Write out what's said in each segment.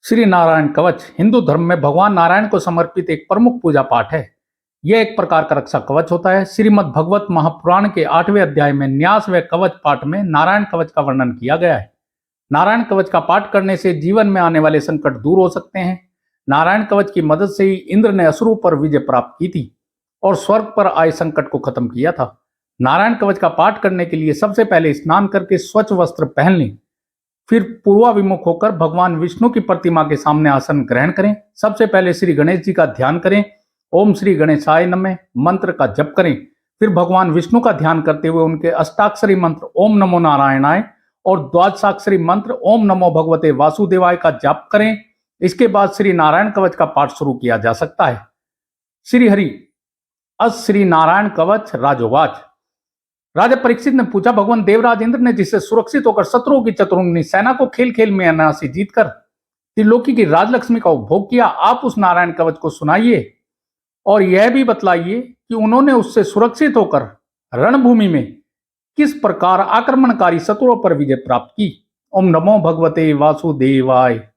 श्री नारायण कवच हिंदू धर्म में भगवान नारायण को समर्पित एक प्रमुख पूजा पाठ है। यह एक प्रकार का रक्षा कवच होता है। श्रीमद् भगवत महापुराण के 8वें अध्याय में न्यास व कवच पाठ में नारायण कवच का वर्णन किया गया है। नारायण कवच का पाठ करने से जीवन में आने वाले संकट दूर हो सकते हैं। नारायण कवच की मदद से ही इंद्र ने असुरों पर विजय प्राप्त की थी और स्वर्ग पर आए संकट को खत्म किया था। नारायण कवच का पाठ करने के लिए सबसे पहले स्नान करके स्वच्छ वस्त्र पहन लें। फिर पूर्वाभिमुख होकर भगवान विष्णु की प्रतिमा के सामने आसन ग्रहण करें। सबसे पहले श्री गणेश जी का ध्यान करें। ओम श्री गणेशाय नमः मंत्र का जप करें। फिर भगवान विष्णु का ध्यान करते हुए उनके अष्टाक्षरी मंत्र ओम नमो नारायणाय और द्वादशाक्षरी मंत्र ओम नमो भगवते वासुदेवाय का जाप करें। इसके बाद श्री नारायण कवच का पाठ शुरू किया जा सकता है। श्री हरि अस श्री नारायण कवच राजोवाच। राजा परीक्षित ने पूछा, भगवान देवराज इंद्र ने जिससे सुरक्षित होकर शत्रुओं की चतुरंगी सेना को खेल खेल में अनायासी जीतकर त्रिलोकी की राजलक्ष्मी का उपभोग किया, आप उस नारायण कवच को सुनाइए और यह भी बतलाइए कि उन्होंने उससे सुरक्षित होकर रणभूमि में किस प्रकार आक्रमणकारी शत्रुओं पर विजय प्राप्त की। ओम नमो भगवते वासुदेवाय।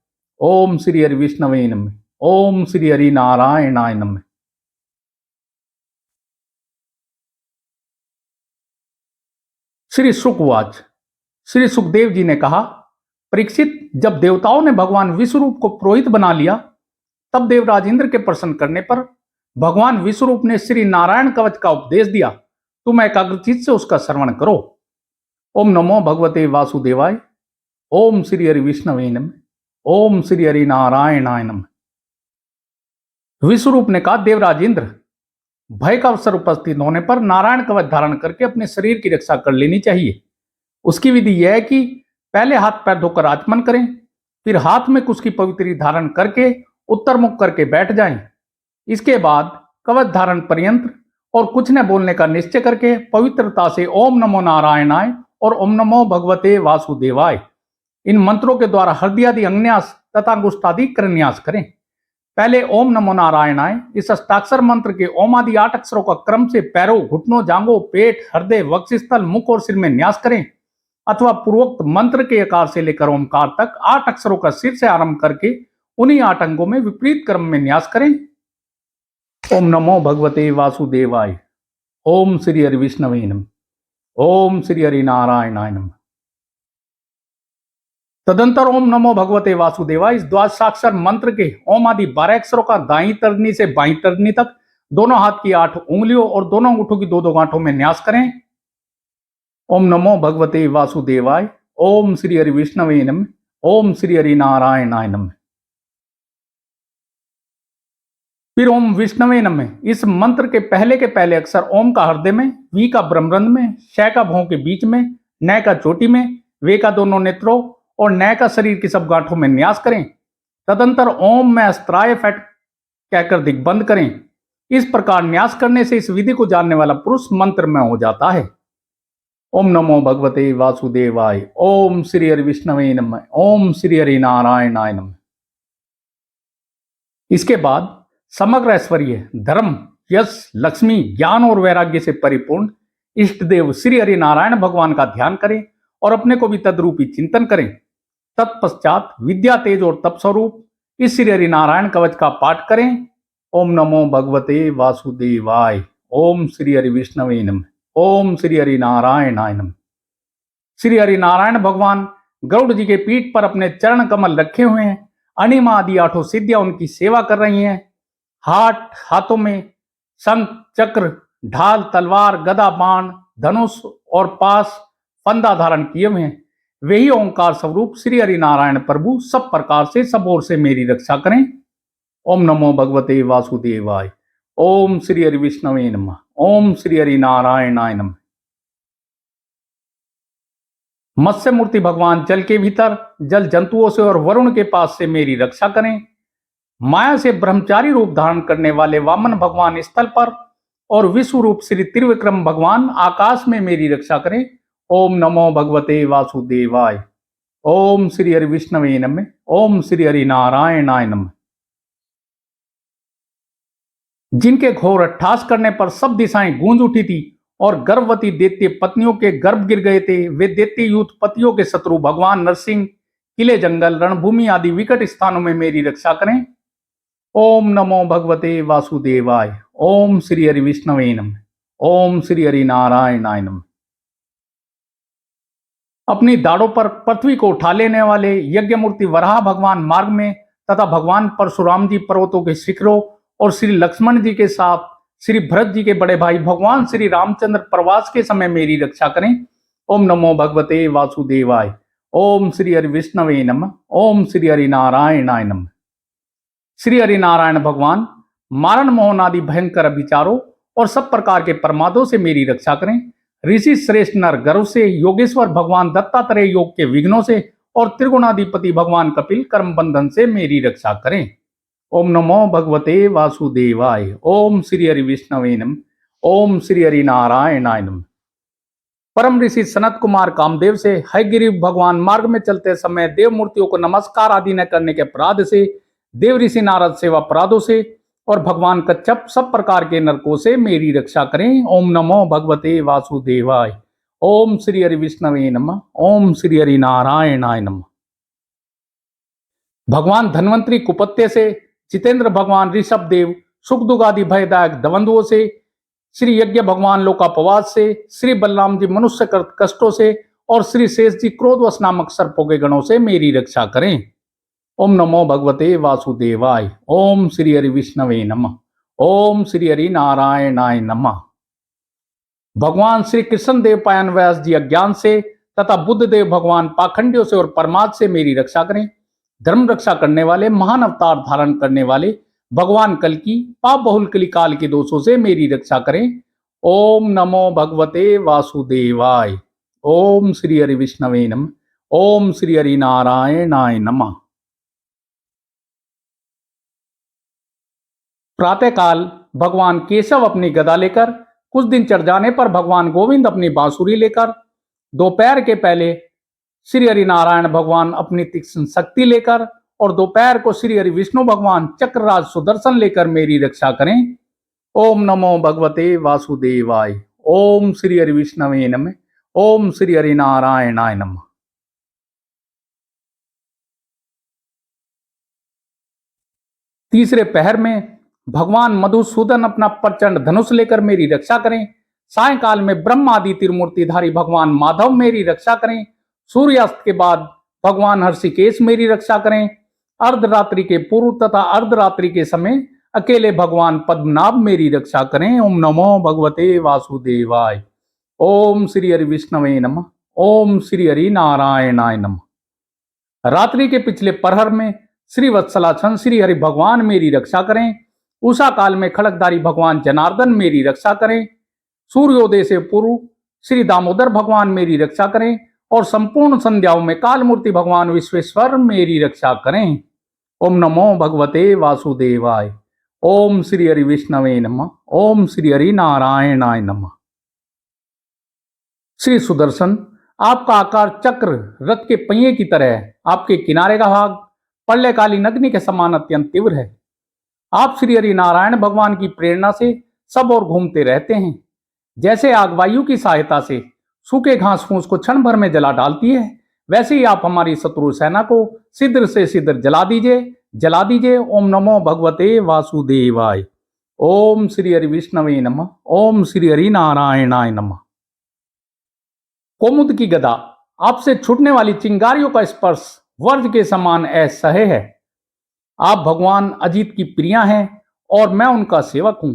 ओम श्री हरि विष्णवे नमः। ओम श्री हरि नारायणाय नमः। श्री शुकवाच। श्री सुखदेव जी ने कहा, परीक्षित, जब देवताओं ने भगवान विश्वरूप को पुरोहित बना लिया तब देवराज इंद्र के प्रसन्न करने पर भगवान विश्वरूप ने श्री नारायण कवच का उपदेश दिया। तुम एकाग्रचित्त से उसका श्रवण करो। ओम नमो भगवते वासुदेवाय। ओम श्री हरि विष्णवे नमः। ओम श्री हरि नारायणाय नमः। विश्वरूप ने कहा, देवराज इंद्र, भय का अवसर उपस्थित होने पर नारायण कवच धारण करके अपने शरीर की रक्षा कर लेनी चाहिए। उसकी विधि यह है कि पहले हाथ पैर धोकर आचमन करें, फिर हाथ में कुछ की पवित्री धारण करके उत्तर मुख करके बैठ जाएं। इसके बाद कवच धारण पर्यंत और कुछ न बोलने का निश्चय करके पवित्रता से ओम नमो नारायणाय और ओम नमो भगवते वासुदेवाय इन मंत्रों के द्वारा हृदयादि अंगन्यास तथा अंगुष्ठादि करन्यास करें। पहले ओम नमो नारायणाय इस अष्टाक्षर मंत्र के ओम आदि 8 अक्षरों का क्रम से पैरों, घुटनों, जांघों, पेट, हृदय, वक्षस्थल, मुख और सिर में न्यास करें, अथवा पूर्वोक्त मंत्र के आकार से लेकर ओमकार तक 8 अक्षरों का सिर से आरंभ करके उन्हीं 8 अंगों में विपरीत क्रम में न्यास करें। ओम नमो भगवते वासुदेवाय। ओम श्री हरि विष्णवे नमः। ओम श्री हरि नारायणाय नमः। तदंतर ओम नमो भगवते वासुदेवाय इस द्वादशाक्षर मंत्र के ओम आदि 12 अक्षरों का दाईं तर्जनी से बाईं तर्जनी तक दोनों हाथ की 8 उंगलियों और दोनों अंगूठों की 2-2 गांठों में न्यास करें। ओम नमो भगवते वासुदेवाय। ओम श्री हरि विष्णवे नमः। ओम श्री हरि नारायणाय नमः। फिर ओम विष्णवे नमः इस मंत्र के पहले अक्षर ओम का हृदय में, वी का ब्रह्मरंध्र में, श का भौं के बीच में, न का चोटी में, वे का दोनों नेत्रों और न का शरीर की सब गांठों में न्यास करें। तदंतर ओम में अस्त्राय फैट कहकर दिग्बंध करें। इस प्रकार न्यास करने से इस विधि को जानने वाला पुरुष मंत्र में हो जाता है। ओम नमो भगवते वासुदेवाय। ओम श्री हरि विष्णवे नमः। ओम श्री हरि नारायणाय नमः। इसके बाद समग्र ऐश्वर्य, धर्म, यश, लक्ष्मी, ज्ञान और वैराग्य से परिपूर्ण इष्ट देव श्री हरि नारायण भगवान का ध्यान करें और अपने को भी तद्रूपी चिंतन करें। तत्पश्चात विद्या, तेज और तप स्वरूप इस श्री हरि नारायण कवच का पाठ करें। ओम नमो भगवते वासुदेवाय। ओम श्री हरि विष्णवे नमः। ओम श्री हरि नारायणाय नमः। श्री हरि नारायण भगवान गरुड़ जी के पीठ पर अपने चरण कमल रखे हुए हैं। अणिमा आदि 8 सिद्धियां उनकी सेवा कर रही हैं। हाथों में शंख, चक्र, ढाल, तलवार, गदा, बाण, धनुष और पास फंदा धारण किए हुए हैं। वही ओंकार स्वरूप श्री हरि नारायण प्रभु सब प्रकार से, सब ओर से मेरी रक्षा करें। ओम नमो भगवते वासुदेवाय। ओम श्री हरि विष्णवे नमः। ओम श्री हरि नारायणाय नमः। मत्स्य मूर्ति भगवान जल के भीतर, जल जंतुओं से और वरुण के पास से मेरी रक्षा करें। माया से ब्रह्मचारी रूप धारण करने वाले वामन भगवान स्थल पर और विश्व रूप श्री त्रिविक्रम भगवान आकाश में मेरी रक्षा करें। ओम नमो भगवते वासुदेवाय। ओम श्री हरि विष्णवे नमः। ओम श्री हरि नारायणाय नमः। जिनके घोर अट्ठास करने पर सब दिशाएं गूंज उठी थी और गर्भवती दैत्य पत्नियों के गर्भ गिर गए थे, वे दैत्य यूथ पतियों के शत्रु भगवान नरसिंह किले जंगल रणभूमि आदि विकट स्थानों में मेरी रक्षा करें। ओम नमो भगवते वासुदेवाय। ओम श्री हरि विष्णवे नमः। ओम श्री हरि नारायणाय नमः। अपनी दाढ़ों पर पृथ्वी को उठा लेने वाले यज्ञ मूर्ति वराह भगवान मार्ग में तथा भगवान परशुराम जी पर्वतों के शिखरों और श्री लक्ष्मण जी के साथ श्री भरत जी के बड़े भाई भगवान श्री रामचंद्र प्रवास के समय मेरी रक्षा करें। ओम नमो भगवते वासुदेवाय। ओम श्री हरि विष्णवे नमः। ओम श्री हरि नारायणाय नमः। श्री हरि नारायण भगवान मारण मोहन आदि भयंकर अभिचारों और सब प्रकार के प्रमादों से मेरी रक्षा करें। ऋषि श्रेष्ठ नर गर्व से, योगेश्वर भगवान दत्तात्रेय योग के विघ्नों से और त्रिगुणाधिपति भगवान कपिल कर्म बंधन से मेरी रक्षा करें। ओम नमो भगवते वासुदेवाय। ओम श्री हरि विष्णवे नमः। ओम श्री हरि नारायणाय नमः। परम ऋषि सनत कुमार कामदेव से हयगिरी भगवान मार्ग में चलते समय देव मूर्तियों को नमस्कार आदि न करने के अपराध से, देव ऋषि नारद सेवा अपराधों से और भगवान कच्छप सब प्रकार के नरकों से मेरी रक्षा करें। ओम नमो भगवते वासुदेवाय। ओम श्री हरि विष्णवे नमः। ओम श्री हरि नारायणाय नमः। भगवान धन्वंतरी कुपत्य से, जितेंद्र भगवान ऋषभ देव सुख दुख आदि भयदायक दवंदुओं से, श्री यज्ञ भगवान लोकापवाद से, श्री बलराम जी मनुष्य कष्टों से और श्री शेष जी क्रोधवश नामक सर्पों के गणों से मेरी रक्षा करें। ओम नमो भगवते वासुदेवाय। ओम श्री हरि विष्णवे नमः। ओम श्री हरि नारायणाय नमः। भगवान श्री कृष्ण देव पायन व्यास जी अज्ञान से तथा बुद्ध देव भगवान पाखंडियों से और परमाद से मेरी रक्षा करें। धर्म रक्षा करने वाले, महान अवतार धारण करने वाले भगवान कल की पाप बहुल कलिकाल के दोषों से मेरी रक्षा करें। ओम नमो भगवते वासुदेवाय। ओम श्री हरि विष्णवे नमः। ओम श्री हरि नारायणाय नमः। प्रातःकाल भगवान केशव अपनी गदा लेकर, कुछ दिन चढ़ जाने पर भगवान गोविंद अपनी बांसुरी लेकर, दोपहर के पहले श्री हरि नारायण भगवान अपनी तीक्ष्ण शक्ति लेकर और दोपहर को श्री हरि विष्णु भगवान चक्रराज सुदर्शन लेकर मेरी रक्षा करें। ओम नमो भगवते वासुदेवाय। ओम श्री हरि विष्णवे नमः। ओम श्री हरि नारायणाय नमः। तीसरे पहर में भगवान मधुसूदन अपना प्रचंड धनुष लेकर मेरी रक्षा करें। सायंकाल में ब्रह्म आदि त्रिमूर्तिधारी भगवान माधव मेरी रक्षा करें। सूर्यास्त के बाद भगवान हर्षिकेश मेरी रक्षा करें। अर्धरात्रि के पूर्व तथा अर्धरात्रि के समय अकेले भगवान पद्मनाभ मेरी रक्षा करें। ओम नमो भगवते वासुदेवाय। ओम श्री हरि विष्णवे नमः। ओम श्री हरि नारायणाय नमः। रात्रि के पिछले प्रहर में श्री वत्सलाछन श्री हरि भगवान मेरी रक्षा करें। उषा काल में खड़गधारी भगवान जनार्दन मेरी रक्षा करें। सूर्योदय से पूर्व श्री दामोदर भगवान मेरी रक्षा करें और संपूर्ण संध्याओं में काल मूर्ति भगवान विश्वेश्वर मेरी रक्षा करें। ओम नमो भगवते वासुदेवाय। ओम श्री हरि विष्णवे नमः। ओम श्री हरि नारायणाय नमः। श्री सुदर्शन, आपका आकार चक्र रथ के पहिए की तरह है। आपके किनारे का भाग प्रलयकालीन अग्नि के समान अत्यंत तीव्र है। आप श्री हरि नारायण भगवान की प्रेरणा से सब ओर घूमते रहते हैं। जैसे आग वायु की सहायता से सूखे घास फूस को क्षण भर में जला डालती है, वैसे ही आप हमारी शत्रु सेना को शीघ्र से शीघ्र जला दीजिए। ओम नमो भगवते वासुदेवाय। ओम श्री हरि विष्णवे नमः। ओम श्री हरि नारायणाय नमः। कोमुद की गदा, आपसे छूटने वाली चिंगारियों का स्पर्श वर्ज के समान असह्य है। आप भगवान अजित की प्रिया हैं और मैं उनका सेवक हूं,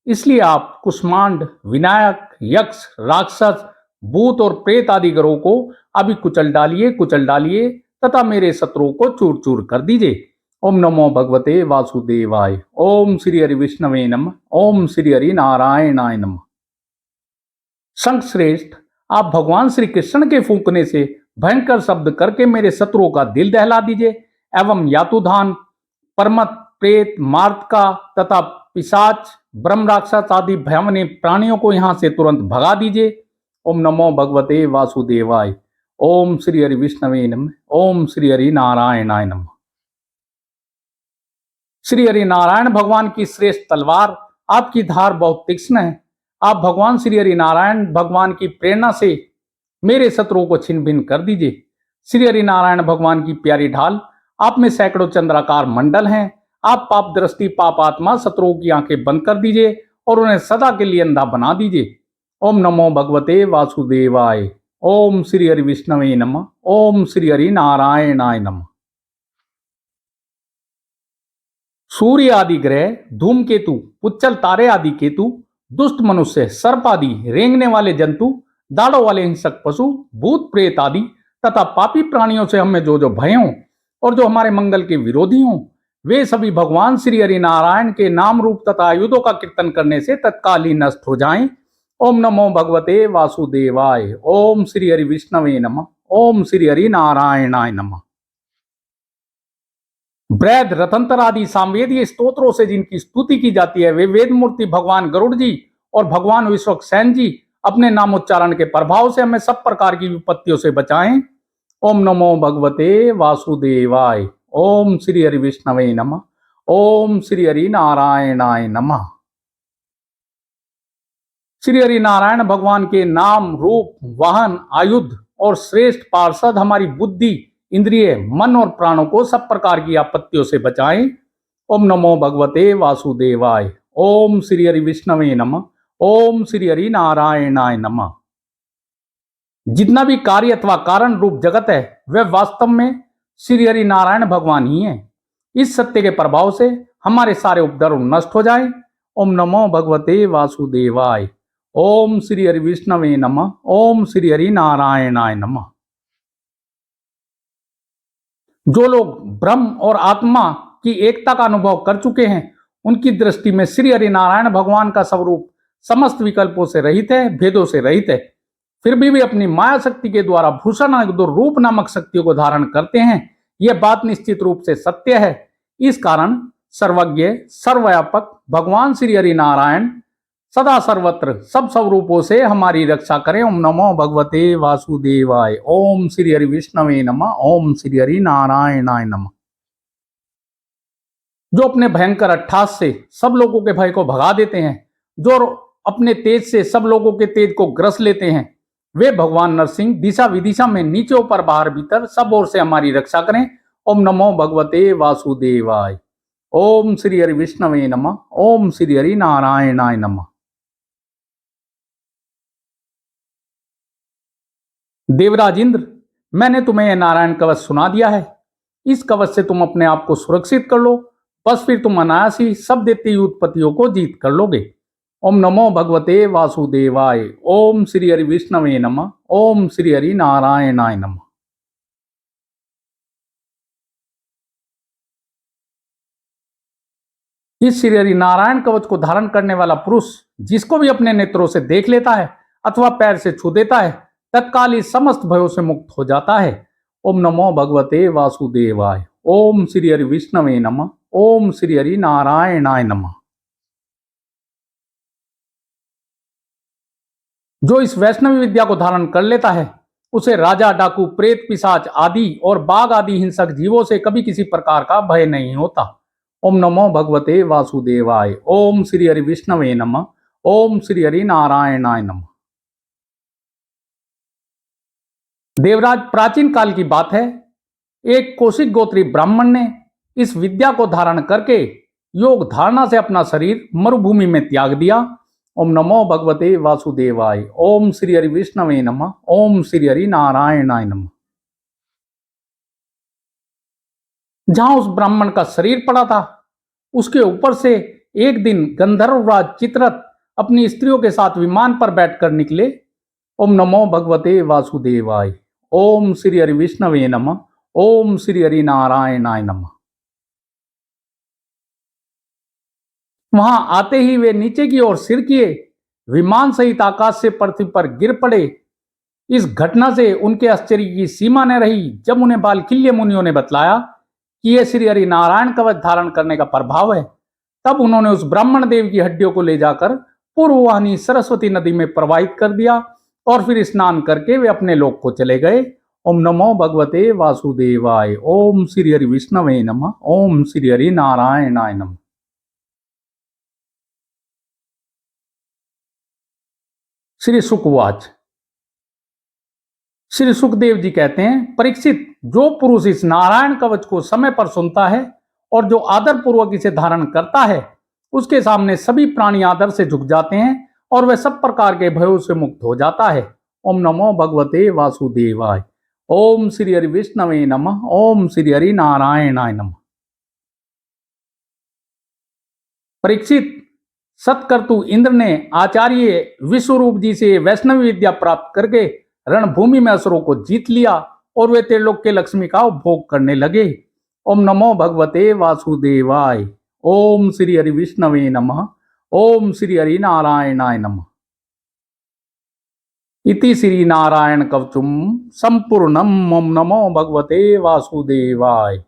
इसलिए आप कुष्मांड, विनायक, यक्ष, राक्षस, भूत और प्रेत आदि ग्रहों को अभी कुचल डालिए तथा मेरे शत्रुओं को चूर चूर कर दीजिए। ओम नमो भगवते वासुदेवाय। ओम श्री हरि विष्णवे नमः। ओम श्री हरि नारायणाय नमः। शंख श्रेष्ठ, आप भगवान श्री कृष्ण के फूंकने से भयंकर शब्द करके मेरे शत्रुओं का दिल दहला दीजिए एवं यातुधान, परमत, प्रेत, मार्तका तथा पिशाच, ब्रह्म राक्षस आदि भयावनी प्राणियों को यहां से तुरंत भगा दीजिए। ओम नमो भगवते वासुदेवाय। ओम श्री हरि विष्णवे नमः। ओम श्री हरि नारायणाय नमः। श्री हरि नारायण भगवान की श्रेष्ठ तलवार, आपकी धार बहुत तीक्ष्ण है। आप भगवान श्री हरि नारायण भगवान की प्रेरणा से मेरे शत्रुओं को छिन्न भिन्न कर दीजिए। श्री हरि नारायण भगवान की प्यारी ढाल, आप में सैकड़ों चंद्राकार मंडल हैं। आप पाप दृष्टि पाप आत्मा शत्रुओं की आंखें बंद कर दीजिए और उन्हें सदा के लिए अंधा बना दीजिए। ओम नमो भगवते वासुदेवाय। ओम श्री हरि विष्णवे नमः। ओम श्री हरि नारायणाय नमः। सूर्य आदि ग्रह, धूमकेतु, पुच्चल तारे आदि केतु, दुष्ट मनुष्य, सर्प आदि रेंगने वाले जंतु, दाढ़ों वाले हिंसक पशु, भूत प्रेत आदि तथा पापी प्राणियों से हमें जो जो भय हों और जो हमारे मंगल के विरोधी हों, वे सभी भगवान श्री हरि नारायण के नाम रूप तथा आयुधों का कीर्तन करने से तत्काल ही नष्ट हो जाएं। ओम नमो भगवते वासुदेवाय। ओम श्री हरि विष्णवे नमः। ओम श्री हरि नारायणाय नमः। वृहद रतंतर आदि सामवेदीय स्तोत्रों से जिनकी स्तुति की जाती है, वे वेद मूर्ति भगवान गरुड़ जी और भगवान विश्वक्सेन जी अपने नामोच्चारण के प्रभाव से हमें सब प्रकार की विपत्तियों से बचाएं। ओम नमो भगवते वासुदेवाय। ओम श्री हरि विष्णवे नमः। ओम श्री हरि नारायणाय नमः। श्री हरि नारायण भगवान के नाम, रूप, वाहन, आयुध और श्रेष्ठ पार्षद हमारी बुद्धि, इंद्रिय, मन और प्राणों को सब प्रकार की आपत्तियों से बचाएं। ओम नमो भगवते वासुदेवाय। ओम श्री हरि विष्णवे नमः। ओम श्री हरि नारायणाय नमः। जितना भी कार्य अथवा कारण रूप जगत है, वह वास्तव में श्री हरि नारायण भगवान ही है। इस सत्य के प्रभाव से हमारे सारे उपद्रव नष्ट हो जाए। ओम नमो भगवते वासुदेवाय। ओम श्री हरि विष्णवे नमः। ओम श्री हरि नारायणाय नमः। जो लोग ब्रह्म और आत्मा की एकता का अनुभव कर चुके हैं, उनकी दृष्टि में श्री हरि नारायण भगवान का स्वरूप समस्त विकल्पों से रहित है, भेदों से रहित है। फिर भी वे अपनी माया शक्ति के द्वारा भूषण रूप नामक शक्तियों को धारण करते हैं। यह बात निश्चित रूप से सत्य है। इस कारण सर्वज्ञ, सर्वव्यापक भगवान श्री हरि नारायण सदा सर्वत्र सब स्वरूपों से हमारी रक्षा करें। ओम नमो भगवते वासुदेवाय। ओम श्री हरि विष्णवे नमः। ओम श्री हरि नारायणाय नमः। जो अपने भयंकर अट्ठास से सब लोगों के भय को भगा देते हैं, जो अपने तेज से सब लोगों के तेज को ग्रस लेते हैं, वे भगवान नरसिंह दिशा विदिशा में नीचे ऊपर बाहर भीतर सब ओर से हमारी रक्षा करें। ओम नमो भगवते वासुदेवाय। ओम श्री हरि विष्णवे नमः। ओम श्री हरि नारायणाय नमः। देवराज इंद्र, मैंने तुम्हें यह नारायण कवच सुना दिया है। इस कवच से तुम अपने आप को सुरक्षित कर लो, बस फिर तुम अनायास ही सब दैत्य उत्पत्तियों को जीत कर लोगे। ओम नमो भगवते वासुदेवाय। ओम श्री हरि विष्णवे नमः। ओम श्री हरि नारायणाय नमः। इस श्री हरि नारायण कवच को धारण करने वाला पुरुष जिसको भी अपने नेत्रों से देख लेता है अथवा पैर से छू देता है, तत्काल ही समस्त भयों से मुक्त हो जाता है। ओम नमो भगवते वासुदेवाय। ओम श्री हरि विष्णवे नमः। ओम श्री हरि नारायणाय नमः। जो इस वैष्णवी विद्या को धारण कर लेता है, उसे राजा, डाकू, प्रेत, पिशाच आदि और बाघ आदि हिंसक जीवों से कभी किसी प्रकार का भय नहीं होता। ओम नमो भगवते वासुदेवाय। ओम श्री हरि विष्णवे नमः। ओम श्री हरि नारायणाय नमः। देवराज, प्राचीन काल की बात है, एक कौशिक गोत्री ब्राह्मण ने इस विद्या को धारण करके योग धारणा से अपना शरीर मरुभूमि में त्याग दिया। ओम नमो भगवते वासुदेवाय। ओम श्री हरि विष्णवे नमः। ओम श्री हरि नारायणाय नमः। जहां उस ब्राह्मण का शरीर पड़ा था, उसके ऊपर से एक दिन गंधर्वराज चित्ररथ अपनी स्त्रियों के साथ विमान पर बैठकर निकले। ओम नमो भगवते वासुदेवाय। ओम श्री हरि विष्णवे नमः। ओम श्री हरि नारायणाय नमः। वहां आते ही वे नीचे की ओर सिर किए विमान सहित आकाश से पृथ्वी पर गिर पड़े। इस घटना से उनके आश्चर्य की सीमा न रही जब उन्हें बालकिल्य मुनियों ने बतलाया कि यह श्री हरि नारायण कवच धारण करने का प्रभाव है। तब उन्होंने उस ब्राह्मण देव की हड्डियों को ले जाकर पूर्ववाहिनी सरस्वती नदी में प्रवाहित कर दिया और फिर स्नान करके वे अपने लोक को चले गए। ओम नमो भगवते वासुदेवाय। ओम श्री हरि विष्णवे नमः। ओम श्री हरि नारायणाय नमः। श्री शुक उवाच। श्री सुखदेव जी कहते हैं, परीक्षित, जो पुरुष इस नारायण कवच को समय पर सुनता है और जो आदर पूर्वक इसे धारण करता है, उसके सामने सभी प्राणी आदर से झुक जाते हैं और वह सब प्रकार के भयों से मुक्त हो जाता है। ओम नमो भगवते वासुदेवाय। ओम श्री हरि विष्णवे नमः। ओम श्री हरि नारायणाय नमः। परीक्षित, सतकर्तु इंद्र ने आचार्य विश्वरूप जी से वैष्णवी विद्या प्राप्त करके रणभूमि में असुरों को जीत लिया और वे त्रिलोक के लक्ष्मी का उपभोग करने लगे। ओम नमो भगवते वासुदेवाय। ओम श्री हरि विष्णवे नमः। ओम श्री हरि नारायणाय नमः। इति श्री नारायण कवचम संपूर्णम। ओम नमो भगवते वासुदेवाय।